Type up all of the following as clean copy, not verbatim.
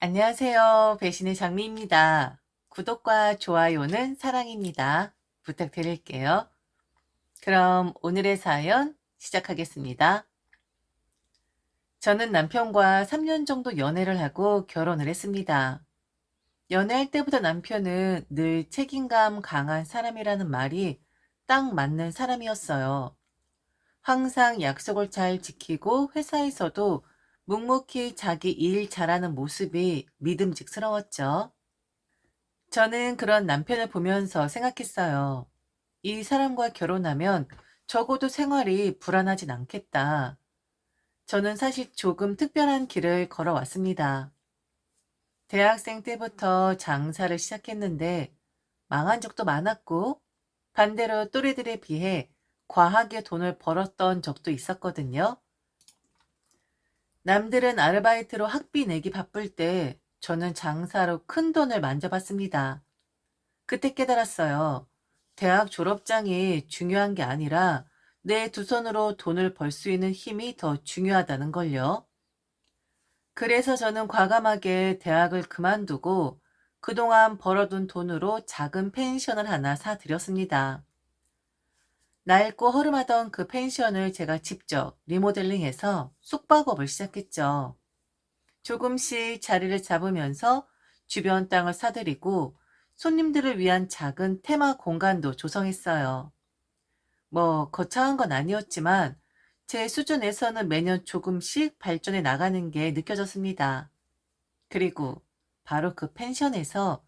안녕하세요. 배신의 장미입니다. 구독과 좋아요는 사랑입니다. 부탁드릴게요. 그럼 오늘의 사연 시작하겠습니다. 저는 남편과 3년 정도 연애를 하고 결혼을 했습니다. 연애할 때부터 남편은 늘 책임감 강한 사람이라는 말이 딱 맞는 사람이었어요. 항상 약속을 잘 지키고 회사에서도 묵묵히 자기 일 잘하는 모습이 믿음직스러웠죠. 저는 그런 남편을 보면서 생각했어요. 이 사람과 결혼하면 적어도 생활이 불안하진 않겠다. 저는 사실 조금 특별한 길을 걸어왔습니다. 대학생 때부터 장사를 시작했는데 망한 적도 많았고 반대로 또래들에 비해 과하게 돈을 벌었던 적도 있었거든요. 남들은 아르바이트로 학비 내기 바쁠 때 저는 장사로 큰 돈을 만져봤습니다. 그때 깨달았어요. 대학 졸업장이 중요한 게 아니라 내 두 손으로 돈을 벌 수 있는 힘이 더 중요하다는 걸요. 그래서 저는 과감하게 대학을 그만두고 그동안 벌어둔 돈으로 작은 펜션을 하나 사들였습니다. 낡고 허름하던 그 펜션을 제가 직접 리모델링해서 숙박업을 시작했죠. 조금씩 자리를 잡으면서 주변 땅을 사들이고 손님들을 위한 작은 테마 공간도 조성했어요. 뭐 거창한 건 아니었지만 제 수준에서는 매년 조금씩 발전해 나가는 게 느껴졌습니다. 그리고 바로 그 펜션에서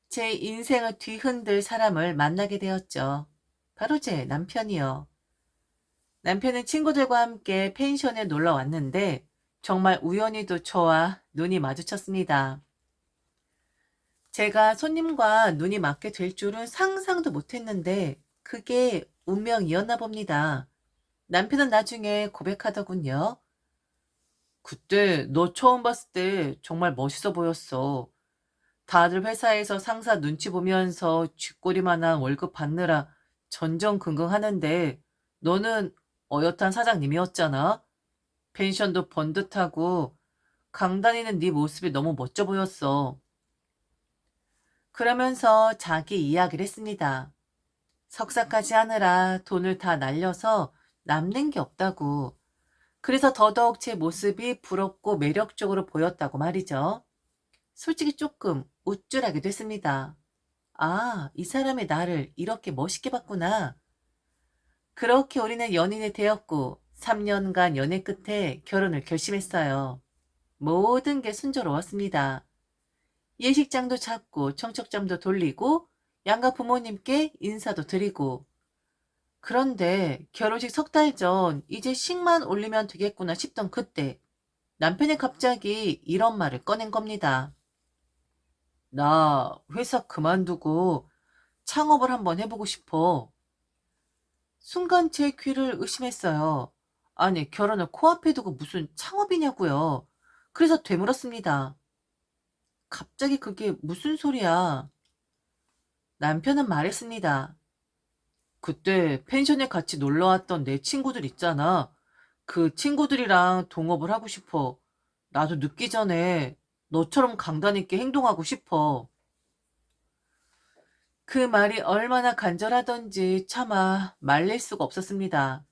제 인생을 뒤흔들 사람을 만나게 되었죠. 바로 제 남편이요. 남편은 친구들과 함께 펜션에 놀러 왔는데 정말 우연히도 저와 눈이 마주쳤습니다. 제가 손님과 눈이 맞게 될 줄은 상상도 못했는데 그게 운명이었나 봅니다. 남편은 나중에 고백하더군요. 그때 너 처음 봤을 때 정말 멋있어 보였어. 다들 회사에서 상사 눈치 보면서 쥐꼬리만한 월급 받느라 전전긍긍하는데 너는 어엿한 사장님이었잖아. 펜션도 번듯하고 강 다니는 네 모습이 너무 멋져 보였어. 그러면서 자기 이야기를 했습니다. 석사까지 하느라 돈을 다 날려서 남는 게 없다고. 그래서 더더욱 제 모습이 부럽고 매력적으로 보였다고 말이죠. 솔직히 조금 우쭐하기도 했습니다. 아, 이 사람이 나를 이렇게 멋있게 봤구나. 그렇게 우리는 연인이 되었고 3년간 연애 끝에 결혼을 결심했어요. 모든 게 순조로웠습니다. 예식장도 잡고 청첩장도 돌리고 양가 부모님께 인사도 드리고 그런데 결혼식 석 달 전 이제 식만 올리면 되겠구나 싶던 그때 남편이 갑자기 이런 말을 꺼낸 겁니다. 나 회사 그만두고 창업을 한번 해보고 싶어. 순간 제 귀를 의심했어요. 아니, 결혼을 코앞에 두고 무슨 창업이냐고요. 그래서 되물었습니다. 갑자기 그게 무슨 소리야? 남편은 말했습니다. 그때 펜션에 같이 놀러 왔던 내 친구들 있잖아. 그 친구들이랑 동업을 하고 싶어. 나도 늦기 전에 너처럼 강단 있게 행동하고 싶어. 그 말이 얼마나 간절하던지 차마 말릴 수가 없었습니다.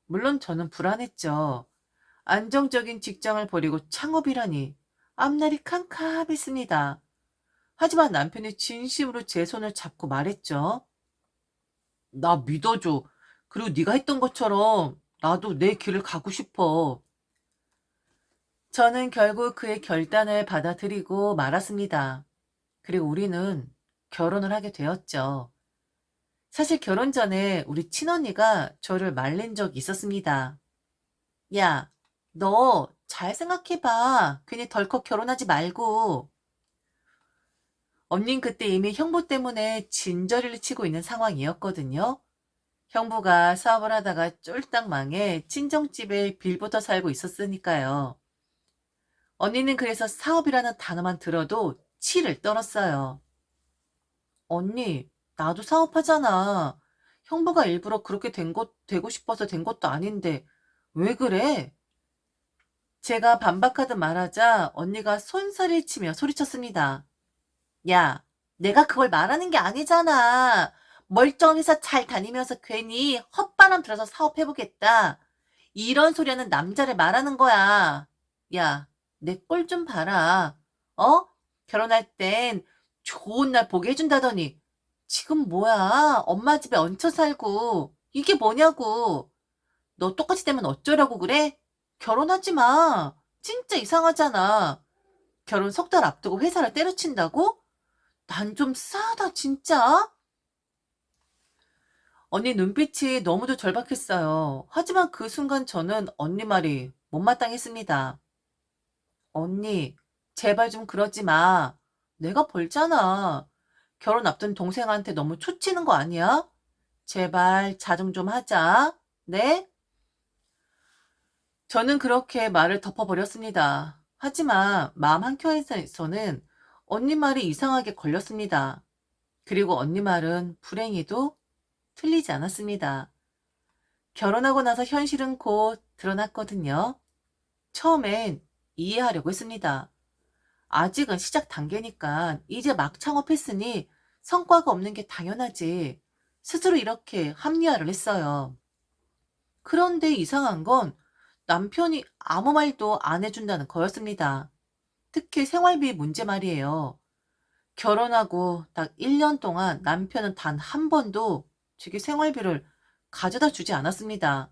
물론 저는 불안했죠. 안정적인 직장을 버리고 창업이라니 앞날이 캄캄했습니다. 하지만 남편이 진심으로 제 손을 잡고 말했죠. 나 믿어줘. 그리고 네가 했던 것처럼 나도 내 길을 가고 싶어. 저는 결국 그의 결단을 받아들이고 말았습니다. 그리고 우리는 결혼을 하게 되었죠. 사실 결혼 전에 우리 친언니가 저를 말린 적이 있었습니다. 야, 너 잘 생각해봐. 괜히 덜컥 결혼하지 말고. 언닌 그때 이미 형부 때문에 진저리를 치고 있는 상황이었거든요. 형부가 사업을 하다가 쫄딱 망해 친정집에 빌부터 살고 있었으니까요. 언니는 그래서 사업이라는 단어만 들어도 치를 떨었어요. 언니, 나도 사업하잖아. 형부가 일부러 그렇게 되고 싶어서 된 것도 아닌데, 왜 그래? 제가 반박하듯 말하자 언니가 손살을 치며 소리쳤습니다. 야, 내가 그걸 말하는 게 아니잖아. 멀쩡한 회사 잘 다니면서 괜히 헛바람 들어서 사업해보겠다. 이런 소리 하는 남자를 말하는 거야. 야, 내 꼴 좀 봐라. 어? 결혼할 땐 좋은 날 보게 해준다더니 지금 뭐야? 엄마 집에 얹혀 살고 이게 뭐냐고. 너 똑같이 되면 어쩌려고 그래? 결혼하지 마. 진짜 이상하잖아. 결혼 석 달 앞두고 회사를 때려친다고? 난 좀 싸하다, 진짜. 언니 눈빛이 너무도 절박했어요. 하지만 그 순간 저는 언니 말이 못마땅했습니다. 언니, 제발 좀 그러지 마. 내가 벌잖아. 결혼 앞둔 동생한테 너무 초치는 거 아니야? 제발 자정 좀 하자. 네? 저는 그렇게 말을 덮어버렸습니다. 하지만 마음 한켠에서는 언니 말이 이상하게 걸렸습니다. 그리고 언니 말은 불행히도 틀리지 않았습니다. 결혼하고 나서 현실은 곧 드러났거든요. 처음엔 이해하려고 했습니다. 아직은 시작 단계니까 이제 막 창업했으니 성과가 없는 게 당연하지. 스스로 이렇게 합리화를 했어요. 그런데 이상한 건 남편이 아무 말도 안 해준다는 거였습니다. 특히 생활비 문제 말이에요. 결혼하고 딱 1년 동안 남편은 단 한 번도 제게 생활비를 가져다 주지 않았습니다.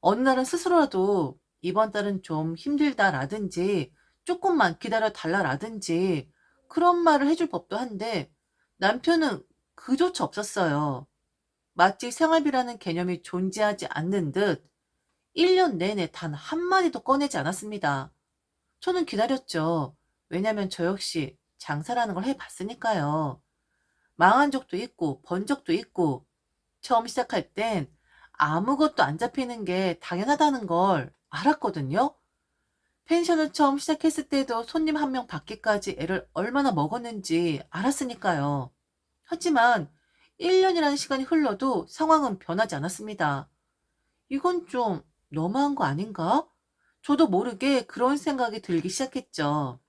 어느 날은 스스로라도 이번 달은 좀 힘들다라든지 조금만 기다려 달라라든지 그런 말을 해줄 법도 한데 남편은 그조차 없었어요. 마치 생활비라는 개념이 존재하지 않는 듯 1년 내내 단 한마디도 꺼내지 않았습니다. 저는 기다렸죠. 왜냐면 저 역시 장사라는 걸 해봤으니까요. 망한 적도 있고 번 적도 있고 처음 시작할 땐 아무것도 안 잡히는 게 당연하다는 걸 알았거든요. 펜션을 처음 시작했을 때도 손님 한 명 받기까지 애를 얼마나 먹었는지 알았으니까요. 하지만 1년이라는 시간이 흘러도 상황은 변하지 않았습니다. 이건 좀 너무한 거 아닌가? 저도 모르게 그런 생각이 들기 시작했죠.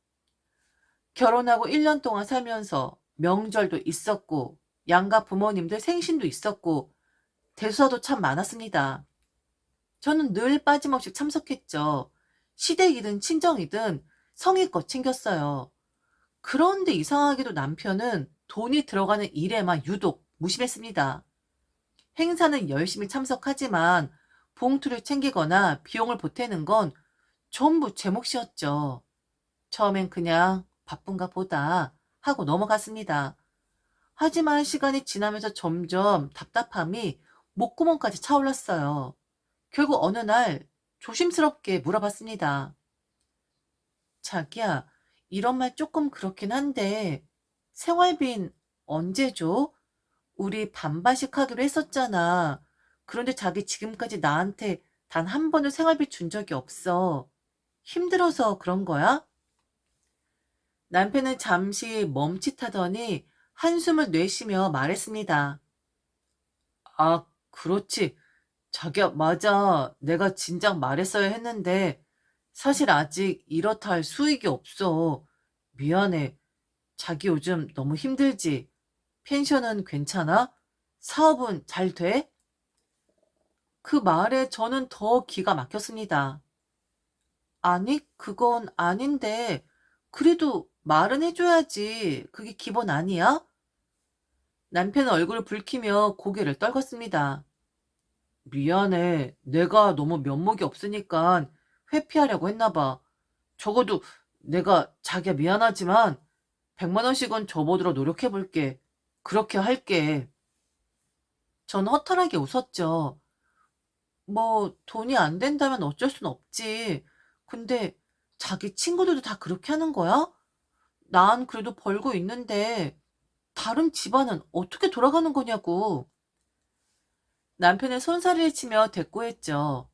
결혼하고 1년 동안 살면서 명절도 있었고, 양가 부모님들 생신도 있었고, 대수사도 참 많았습니다. 저는 늘 빠짐없이 참석했죠. 시댁이든 친정이든 성의껏 챙겼어요. 그런데 이상하게도 남편은 돈이 들어가는 일에만 유독 무심했습니다. 행사는 열심히 참석하지만 봉투를 챙기거나 비용을 보태는 건 전부 제 몫이었죠. 처음엔 그냥 바쁜가 보다 하고 넘어갔습니다. 하지만 시간이 지나면서 점점 답답함이 목구멍까지 차올랐어요. 결국 어느 날 조심스럽게 물어봤습니다. 자기야, 이런 말 조금 그렇긴 한데 생활비는 언제 줘? 우리 반반씩 하기로 했었잖아. 그런데 자기 지금까지 나한테 단 한 번도 생활비 준 적이 없어. 힘들어서 그런 거야? 남편은 잠시 멈칫하더니 한숨을 내쉬며 말했습니다. 아, 그렇지. 자기야, 맞아. 내가 진작 말했어야 했는데 사실 아직 이렇다 할 수익이 없어. 미안해. 자기 요즘 너무 힘들지? 펜션은 괜찮아? 사업은 잘 돼? 그 말에 저는 더 기가 막혔습니다. 아니, 그건 아닌데, 그래도 말은 해줘야지. 그게 기본 아니야? 남편은 얼굴을 붉히며 고개를 떨궜습니다. 미안해. 내가 너무 면목이 없으니까 회피하려고 했나 봐. 적어도 내가 자기야 미안하지만 100만 원씩은 접어들어 노력해 볼게. 그렇게 할게. 전 허탈하게 웃었죠. 뭐 돈이 안 된다면 어쩔 순 없지. 근데 자기 친구들도 다 그렇게 하는 거야? 난 그래도 벌고 있는데 다른 집안은 어떻게 돌아가는 거냐고. 남편은 손사래를 치며 대꾸했죠.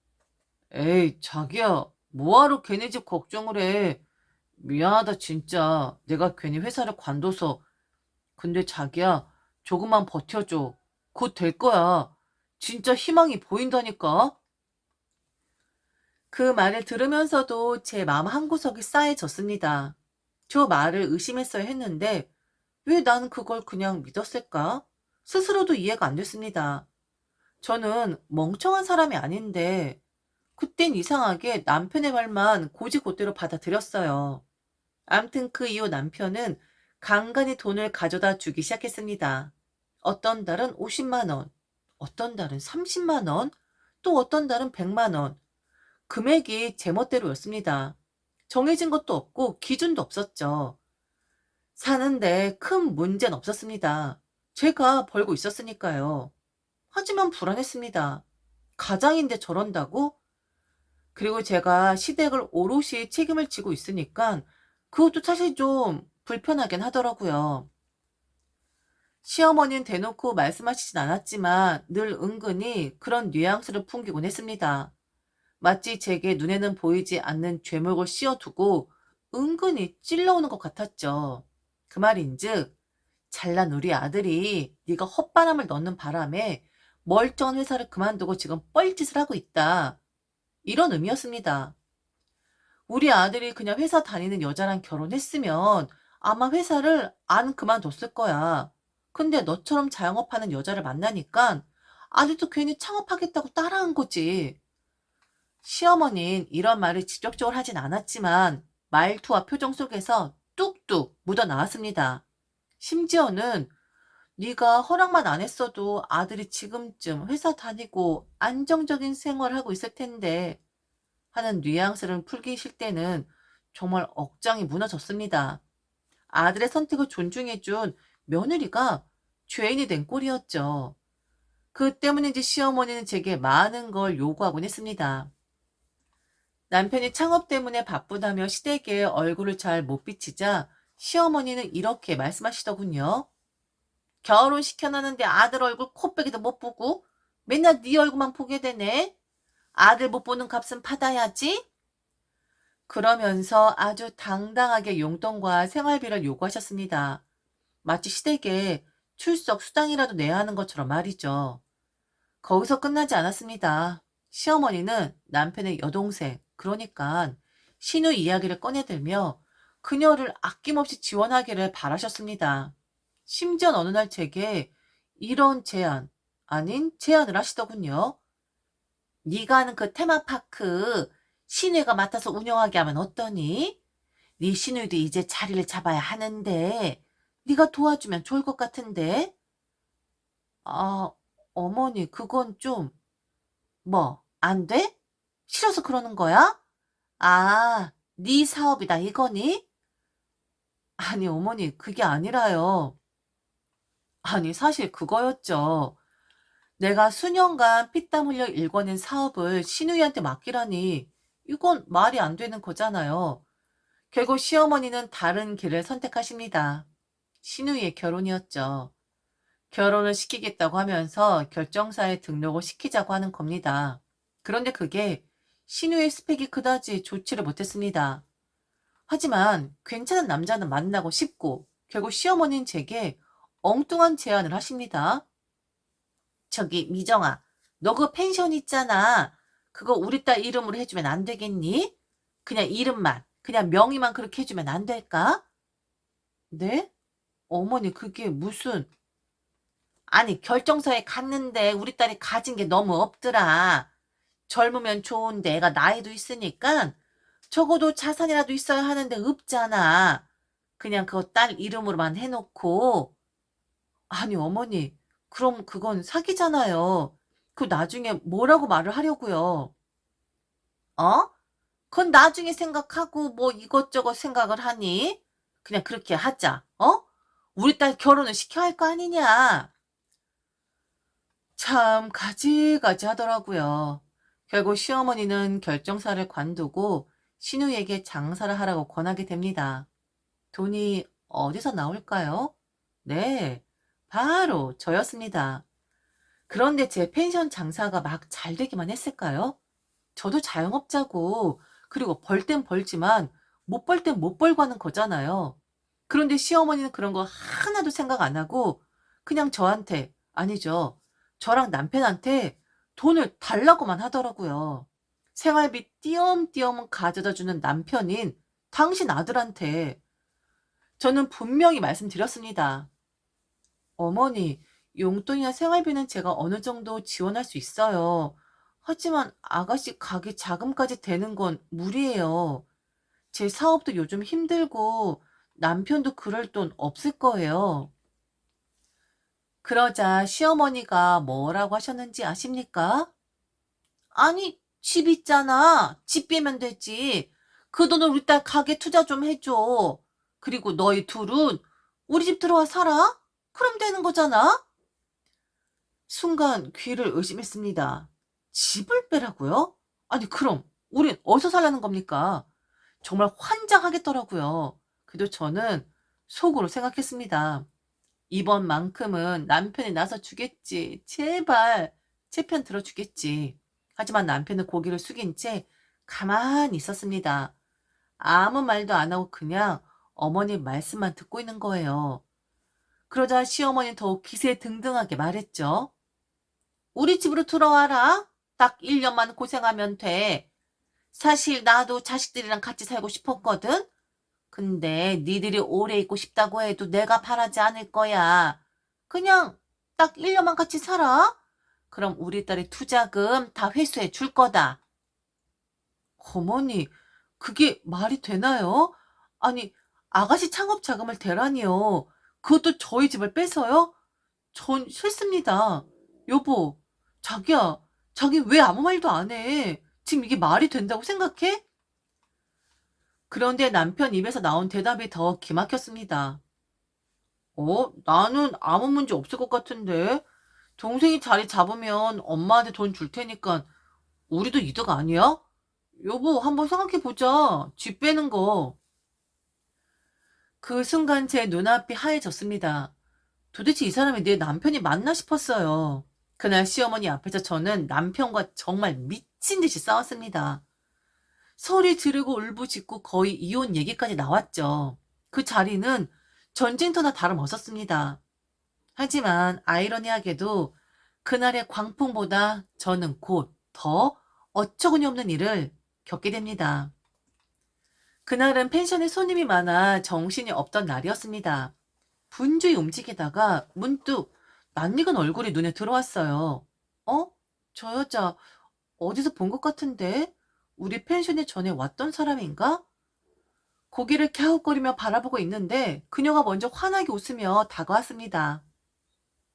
에이, 자기야, 뭐하러 걔네 집 걱정을 해. 미안하다, 진짜. 내가 괜히 회사를 관둬서. 근데 자기야, 조금만 버텨줘. 곧 될 거야. 진짜 희망이 보인다니까. 그 말을 들으면서도 제 마음 한구석이 싸해졌습니다. 저 말을 의심했어야 했는데 왜 나는 그걸 그냥 믿었을까? 스스로도 이해가 안 됐습니다. 저는 멍청한 사람이 아닌데 그땐 이상하게 남편의 말만 곧이곧대로 받아들였어요. 암튼 그 이후 남편은 간간히 돈을 가져다 주기 시작했습니다. 어떤 달은 50만 원, 어떤 달은 30만 원, 또 어떤 달은 100만 원. 금액이 제멋대로였습니다. 정해진 것도 없고 기준도 없었죠. 사는데 큰 문제는 없었습니다. 제가 벌고 있었으니까요. 하지만 불안했습니다. 가장인데 저런다고? 그리고 제가 시댁을 오롯이 책임을 지고 있으니까 그것도 사실 좀 불편하긴 하더라고요. 시어머니는 대놓고 말씀하시진 않았지만 늘 은근히 그런 뉘앙스를 풍기곤 했습니다. 마치 제게 눈에는 보이지 않는 죄목을 씌워두고 은근히 찔러오는 것 같았죠. 그 말인즉 잘난 우리 아들이 네가 헛바람을 넣는 바람에 멀쩡한 회사를 그만두고 지금 뻘짓을 하고 있다. 이런 의미였습니다. 우리 아들이 그냥 회사 다니는 여자랑 결혼했으면 아마 회사를 안 그만뒀을 거야. 근데 너처럼 자영업하는 여자를 만나니까 아들도 괜히 창업하겠다고 따라한 거지. 시어머니는 이런 말을 직접적으로 하진 않았지만 말투와 표정 속에서 뚝뚝 묻어나왔습니다. 심지어는 네가 허락만 안 했어도 아들이 지금쯤 회사 다니고 안정적인 생활하고 있을 텐데 하는 뉘앙스를 풀기실 때는 정말 억장이 무너졌습니다. 아들의 선택을 존중해준 며느리가 죄인이 된 꼴이었죠. 그 때문인지 시어머니는 제게 많은 걸 요구하곤 했습니다. 남편이 창업 때문에 바쁘다며 시댁에 얼굴을 잘 못 비치자 시어머니는 이렇게 말씀하시더군요. 결혼시켜놨는데 아들 얼굴 코빼기도 못 보고 맨날 네 얼굴만 보게 되네. 아들 못 보는 값은 받아야지. 그러면서 아주 당당하게 용돈과 생활비를 요구하셨습니다. 마치 시댁에 출석 수당이라도 내야 하는 것처럼 말이죠. 거기서 끝나지 않았습니다. 시어머니는 남편의 여동생, 그러니까 신우 이야기를 꺼내들며 그녀를 아낌없이 지원하기를 바라셨습니다. 심지어 어느 날 제게 이런 제안, 아닌 제안을 하시더군요. 네가 아는 그 테마파크 신우가 맡아서 운영하게 하면 어떠니? 네 신우도 이제 자리를 잡아야 하는데 네가 도와주면 좋을 것 같은데. 아, 어머니 그건 좀 뭐, 안 돼? 싫어서 그러는 거야? 아, 네 사업이다 이거니? 아니 어머니 그게 아니라요. 아니 사실 그거였죠. 내가 수년간 피땀 흘려 일궈낸 사업을 신우이한테 맡기라니 이건 말이 안 되는 거잖아요. 결국 시어머니는 다른 길을 선택하십니다. 신우이의 결혼이었죠. 결혼을 시키겠다고 하면서 결정사에 등록을 시키자고 하는 겁니다. 그런데 그게 신우의 스펙이 그다지 좋지를 못했습니다. 하지만 괜찮은 남자는 만나고 싶고 결국 시어머니는 제게 엉뚱한 제안을 하십니다. 저기 미정아, 너 그 펜션 있잖아. 그거 우리 딸 이름으로 해주면 안 되겠니? 그냥 이름만, 그냥 명의만 그렇게 해주면 안 될까? 네? 어머니 그게 무슨... 아니 결정서에 갔는데 우리 딸이 가진 게 너무 없더라. 젊으면 좋은데 애가 나이도 있으니까 적어도 자산이라도 있어야 하는데 없잖아. 그냥 그거 딸 이름으로만 해놓고. 아니 어머니 그럼 그건 사기잖아요. 그 나중에 뭐라고 말을 하려고요. 어? 그건 나중에 생각하고 뭐 이것저것 생각을 하니? 그냥 그렇게 하자. 어? 우리 딸 결혼을 시켜야 할 거 아니냐. 참 가지가지 하더라고요. 결국 시어머니는 결정사를 관두고 신우에게 장사를 하라고 권하게 됩니다. 돈이 어디서 나올까요? 네, 바로 저였습니다. 그런데 제 펜션 장사가 막 잘 되기만 했을까요? 저도 자영업자고, 그리고 벌 땐 벌지만 못 벌 땐 못 벌고 하는 거잖아요. 그런데 시어머니는 그런 거 하나도 생각 안 하고 그냥 저한테, 아니죠. 저랑 남편한테 돈을 달라고만 하더라고요. 생활비 띄엄띄엄 가져다주는 남편인 당신 아들한테 저는 분명히 말씀드렸습니다. 어머니, 용돈이나 생활비는 제가 어느 정도 지원할 수 있어요. 하지만 아가씨 가게 자금까지 되는 건 무리예요. 제 사업도 요즘 힘들고 남편도 그럴 돈 없을 거예요. 그러자 시어머니가 뭐라고 하셨는지 아십니까? 아니, 집 있잖아. 집 빼면 되지. 그 돈을 우리 딸 가게 투자 좀 해줘. 그리고 너희 둘은 우리 집 들어와 살아? 그럼 되는 거잖아? 순간 귀를 의심했습니다. 집을 빼라고요? 아니, 그럼 우린 어디서 살라는 겁니까? 정말 환장하겠더라고요. 그래도 저는 속으로 생각했습니다. 이번만큼은 남편이 나서 주겠지. 제발 제 편 들어주겠지. 하지만 남편은 고개를 숙인 채 가만히 있었습니다. 아무 말도 안 하고 그냥 어머니 말씀만 듣고 있는 거예요. 그러자 시어머니는 더욱 기세등등하게 말했죠. 우리 집으로 들어와라. 딱 1년만 고생하면 돼. 사실 나도 자식들이랑 같이 살고 싶었거든. 근데 니들이 오래 있고 싶다고 해도 내가 바라지 않을 거야. 그냥 딱 1년만 같이 살아. 그럼 우리 딸의 투자금 다 회수해 줄 거다. 어머니, 그게 말이 되나요? 아니, 아가씨 창업 자금을 대라니요. 그것도 저희 집을 뺏어요? 전 싫습니다. 여보, 자기야, 자기 왜 아무 말도 안 해? 지금 이게 말이 된다고 생각해? 그런데 남편 입에서 나온 대답이 더 기막혔습니다. 나는 아무 문제 없을 것 같은데. 동생이 자리 잡으면 엄마한테 돈 줄 테니까 우리도 이득 아니야? 여보, 한번 생각해보자. 집 빼는 거. 그 순간 제 눈앞이 하얘졌습니다. 도대체 이 사람이 내 남편이 맞나 싶었어요. 그날 시어머니 앞에서 저는 남편과 정말 미친 듯이 싸웠습니다. 소리 지르고 울부짖고 거의 이혼 얘기까지 나왔죠. 그 자리는 전쟁터나 다름없었습니다. 하지만 아이러니하게도 그날의 광풍보다 저는 곧 더 어처구니 없는 일을 겪게 됩니다. 그날은 펜션에 손님이 많아 정신이 없던 날이었습니다. 분주히 움직이다가 문득 낯익은 얼굴이 눈에 들어왔어요. 어? 저 여자 어디서 본 것 같은데? 우리 펜션에 전에 왔던 사람인가? 고개를 갸웃거리며 바라보고 있는데 그녀가 먼저 환하게 웃으며 다가왔습니다.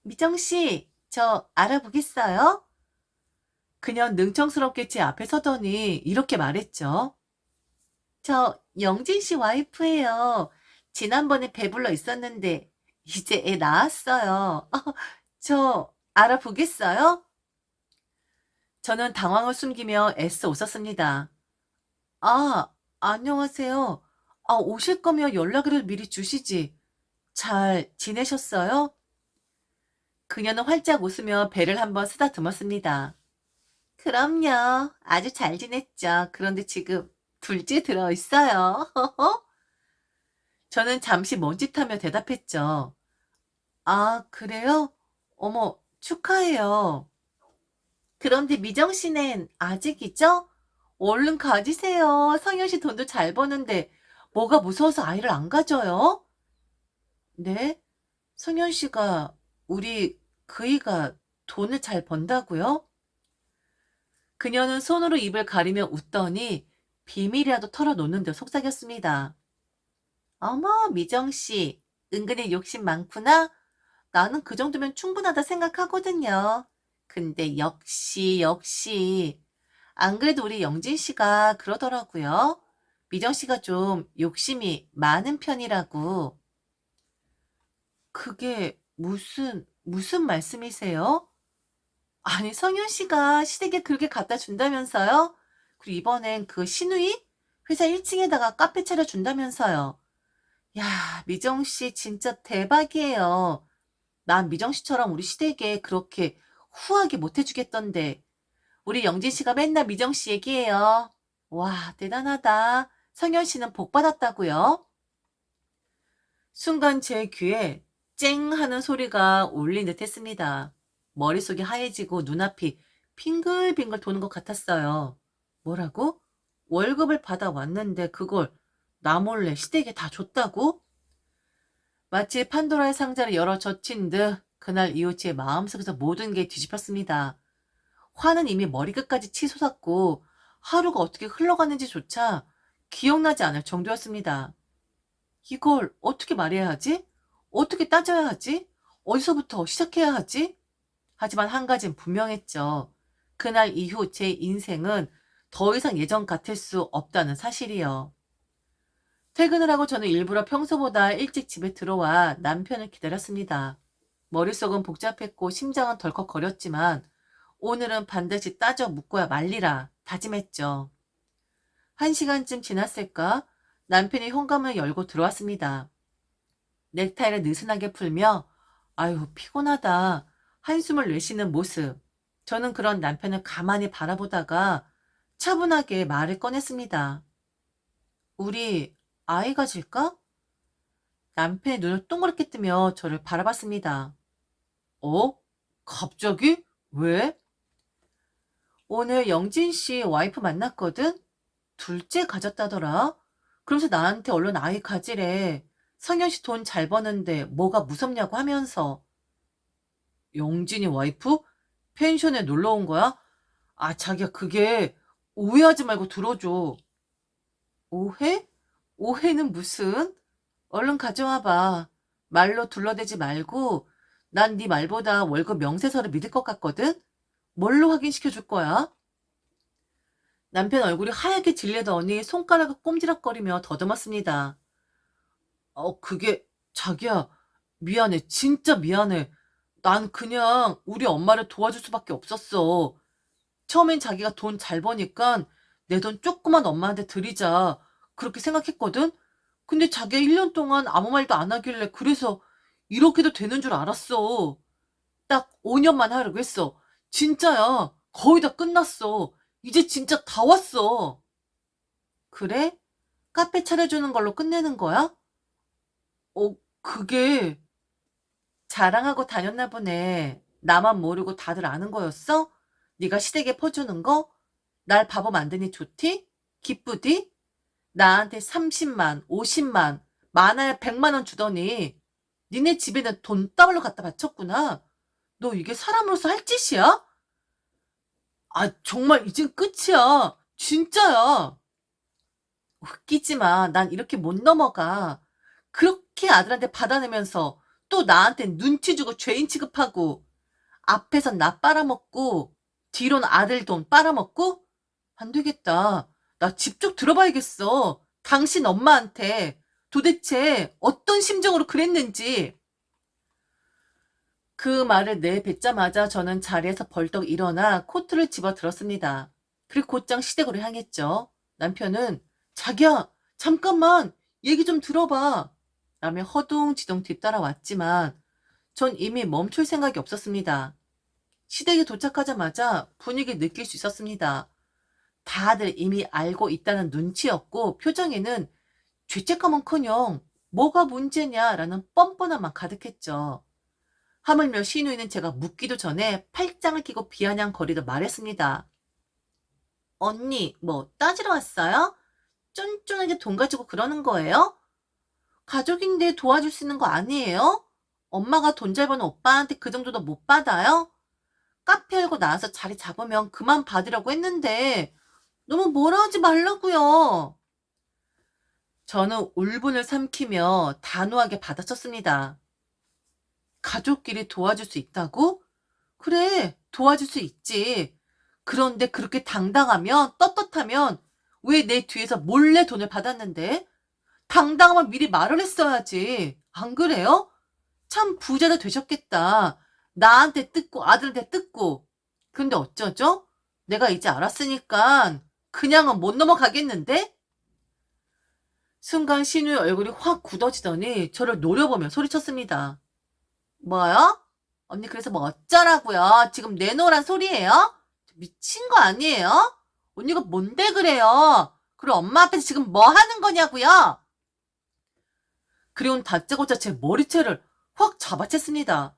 미정 씨, 저 알아보겠어요? 그녀는 능청스럽게 제 앞에 서더니 이렇게 말했죠. 저 영진 씨 와이프예요. 지난번에 배불러 있었는데 이제 애 낳았어요. 저 알아보겠어요? 저는 당황을 숨기며 애써 웃었습니다. 아, 안녕하세요. 오실 거면 연락을 미리 주시지. 잘 지내셨어요? 그녀는 활짝 웃으며 배를 한번 쓰다듬었습니다. 그럼요. 아주 잘 지냈죠. 그런데 지금 둘째 들어있어요. 저는 잠시 멈칫하며 대답했죠. 아, 그래요? 어머, 축하해요. 그런데 미정 씨는 아직이죠? 얼른 가지세요. 성현 씨 돈도 잘 버는데 뭐가 무서워서 아이를 안 가져요? 네? 성현 씨가 우리 그이가 돈을 잘 번다고요? 그녀는 손으로 입을 가리며 웃더니 비밀이라도 털어놓는 듯 속삭였습니다. 어머, 미정 씨, 은근히 욕심 많구나? 나는 그 정도면 충분하다 생각하거든요. 근데 역시. 안 그래도 우리 영진 씨가 그러더라고요. 미정 씨가 좀 욕심이 많은 편이라고. 그게 무슨 말씀이세요? 아니, 성윤 씨가 시댁에 그렇게 갖다 준다면서요? 그리고 이번엔 그 시누이? 회사 1층에다가 카페 차려준다면서요. 야, 미정 씨 진짜 대박이에요. 난 미정 씨처럼 우리 시댁에 그렇게 후하게 못 해주겠던데. 우리 영진 씨가 맨날 미정 씨 얘기해요. 와, 대단하다. 성현 씨는 복 받았다고요? 순간 제 귀에 쨍 하는 소리가 울린 듯 했습니다. 머릿속이 하얘지고 눈앞이 빙글빙글 도는 것 같았어요. 뭐라고? 월급을 받아왔는데 그걸 나 몰래 시댁에 다 줬다고? 마치 판도라의 상자를 열어 젖힌 듯 그날 이후 제 마음속에서 모든 게 뒤집혔습니다. 화는 이미 머리끝까지 치솟았고 하루가 어떻게 흘러갔는지조차 기억나지 않을 정도였습니다. 이걸 어떻게 말해야 하지? 어떻게 따져야 하지? 어디서부터 시작해야 하지? 하지만 한 가지는 분명했죠. 그날 이후 제 인생은 더 이상 예전 같을 수 없다는 사실이요. 퇴근을 하고 저는 일부러 평소보다 일찍 집에 들어와 남편을 기다렸습니다. 머릿속은 복잡했고 심장은 덜컥거렸지만 오늘은 반드시 따져 묻고야 말리라 다짐했죠. 1시간쯤 지났을까? 남편이 현관문을 열고 들어왔습니다. 넥타이를 느슨하게 풀며 아유 피곤하다 한숨을 내쉬는 모습. 저는 그런 남편을 가만히 바라보다가 차분하게 말을 꺼냈습니다. 우리 아이 가질까? 남편이 눈을 동그랗게 뜨며 저를 바라봤습니다. 어? 갑자기? 왜? 오늘 영진 씨 와이프 만났거든? 둘째 가졌다더라? 그러면서 나한테 얼른 아이 가지래. 성현 씨 돈 잘 버는데 뭐가 무섭냐고 하면서. 영진이 와이프? 펜션에 놀러 온 거야? 아, 자기야, 그게 오해하지 말고 들어줘. 오해? 오해는 무슨? 얼른 가져와봐. 말로 둘러대지 말고 난 네 말보다 월급 명세서를 믿을 것 같거든? 뭘로 확인시켜 줄 거야? 남편 얼굴이 하얗게 질리더니 손가락을 꼼지락거리며 더듬었습니다. 그게 자기야 미안해 진짜 미안해. 난 그냥 우리 엄마를 도와줄 수밖에 없었어. 처음엔 자기가 돈 잘 버니까 내 돈 조그만 엄마한테 드리자 그렇게 생각했거든? 근데 자기가 1년 동안 아무 말도 안 하길래 그래서 이렇게도 되는 줄 알았어. 딱 5년만 하려고 했어. 진짜야. 거의 다 끝났어. 이제 진짜 다 왔어. 그래? 카페 차려주는 걸로 끝내는 거야? 그게 자랑하고 다녔나 보네. 나만 모르고 다들 아는 거였어? 네가 시댁에 퍼주는 거? 날 바보 만드니 좋디? 기쁘디? 나한테 30만, 50만, 많아야 100만 원 주더니 니네 집에는 돈다발로 갖다 바쳤구나. 너 이게 사람으로서 할 짓이야? 아, 정말 이젠 끝이야. 진짜야. 웃기지 마. 난 이렇게 못 넘어가. 그렇게 아들한테 받아내면서 또 나한테 눈치 주고 죄인 취급하고 앞에선 나 빨아먹고 뒤론 아들 돈 빨아먹고? 안 되겠다. 나 집 쪽 들어봐야겠어. 당신 엄마한테 도대체 어떤 심정으로 그랬는지. 그 말을 내뱉자마자 저는 자리에서 벌떡 일어나 코트를 집어 들었습니다. 그리고 곧장 시댁으로 향했죠. 남편은 자기야 잠깐만 얘기 좀 들어봐 라며 허둥지둥 뒤따라왔지만 전 이미 멈출 생각이 없었습니다. 시댁에 도착하자마자 분위기 느낄 수 있었습니다. 다들 이미 알고 있다는 눈치였고 표정에는 죄책감은커녕 뭐가 문제냐라는 뻔뻔함만 가득했죠. 하물며 시누이는 제가 묻기도 전에 팔짱을 끼고 비아냥거리듯 말했습니다. 언니, 뭐 따지러 왔어요? 쫀쫀하게 돈 가지고 그러는 거예요? 가족인데 도와줄 수 있는 거 아니에요? 엄마가 돈 잘 버는 오빠한테 그 정도도 못 받아요? 카페 열고 나와서 자리 잡으면 그만 받으려고 했는데 너무 뭐라 하지 말라고요. 저는 울분을 삼키며 단호하게 받아쳤습니다. 가족끼리 도와줄 수 있다고? 그래, 도와줄 수 있지. 그런데 그렇게 당당하면, 떳떳하면 왜 내 뒤에서 몰래 돈을 받았는데? 당당하면 미리 말을 했어야지. 안 그래요? 참 부자가 되셨겠다. 나한테 뜯고 아들한테 뜯고. 근데 어쩌죠? 내가 이제 알았으니까 그냥은 못 넘어가겠는데? 순간 신우의 얼굴이 확 굳어지더니 저를 노려보며 소리쳤습니다. 뭐요? 언니 그래서 뭐 어쩌라고요? 지금 내놓으란 소리예요? 미친 거 아니에요? 언니가 뭔데 그래요? 그리고 엄마 앞에서 지금 뭐 하는 거냐고요? 그리고는 다짜고짜 제 머리채를 확 잡아챘습니다.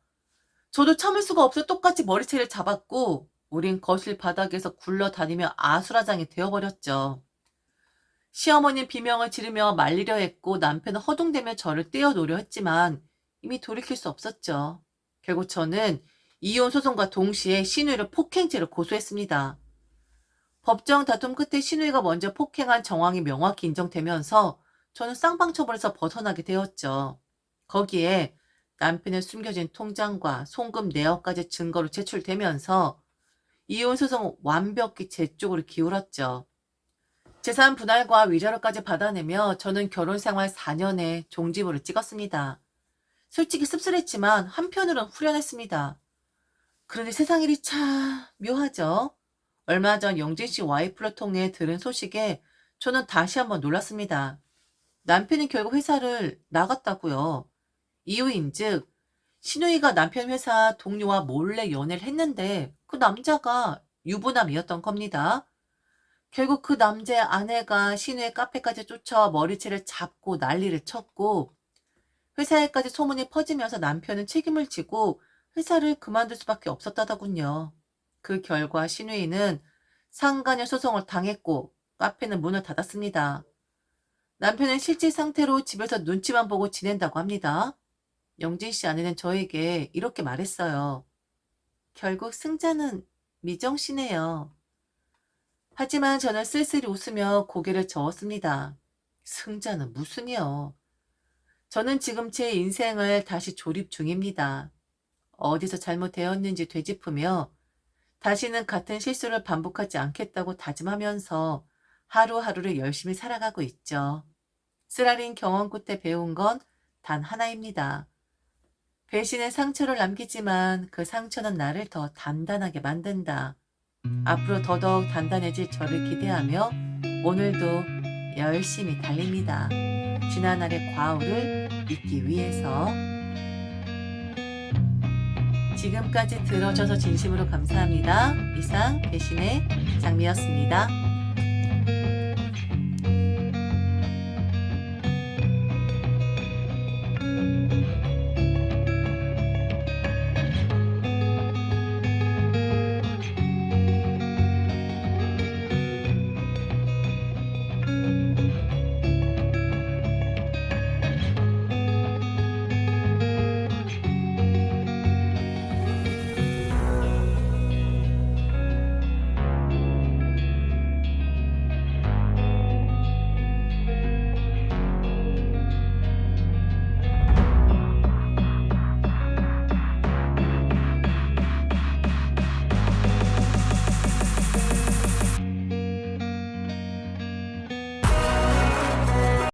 저도 참을 수가 없어 똑같이 머리채를 잡았고 우린 거실 바닥에서 굴러다니며 아수라장이 되어버렸죠. 시어머니는 비명을 지르며 말리려 했고 남편은 허둥대며 저를 떼어놓으려 했지만 이미 돌이킬 수 없었죠. 결국 저는 이혼 소송과 동시에 신우이를 폭행죄로 고소했습니다. 법정 다툼 끝에 신우이가 먼저 폭행한 정황이 명확히 인정되면서 저는 쌍방처벌에서 벗어나게 되었죠. 거기에 남편의 숨겨진 통장과 송금 내역까지 증거로 제출되면서 이혼 소송은 완벽히 제 쪽으로 기울었죠. 재산 분할과 위자료까지 받아내며 저는 결혼 생활 4년에 종지부를 찍었습니다. 솔직히 씁쓸했지만 한편으론 후련했습니다. 그런데 세상 일이 참 묘하죠. 얼마 전 영진 씨 와이프를 통해 들은 소식에 저는 다시 한번 놀랐습니다. 남편이 결국 회사를 나갔다고요. 이유인즉 신우이가 남편 회사 동료와 몰래 연애를 했는데 그 남자가 유부남이었던 겁니다. 결국 그 남자의 아내가 신우의 카페까지 쫓아와 머리채를 잡고 난리를 쳤고 회사에까지 소문이 퍼지면서 남편은 책임을 지고 회사를 그만둘 수밖에 없었다더군요. 그 결과 신우이는 상간녀 소송을 당했고 카페는 문을 닫았습니다. 남편은 실질 상태로 집에서 눈치만 보고 지낸다고 합니다. 영진 씨 아내는 저에게 이렇게 말했어요. 결국 승자는 미정 씨네요. 하지만 저는 쓸쓸히 웃으며 고개를 저었습니다. 승자는 무슨이요. 저는 지금 제 인생을 다시 조립 중입니다. 어디서 잘못되었는지 되짚으며 다시는 같은 실수를 반복하지 않겠다고 다짐하면서 하루하루를 열심히 살아가고 있죠. 쓰라린 경험 끝에 배운 건 단 하나입니다. 배신의 상처를 남기지만 그 상처는 나를 더 단단하게 만든다. 앞으로 더더욱 단단해질 저를 기대하며 오늘도 열심히 달립니다. 지난날의 과오를 잊기 위해서. 지금까지 들어줘서 진심으로 감사합니다. 이상 배신의 장미였습니다.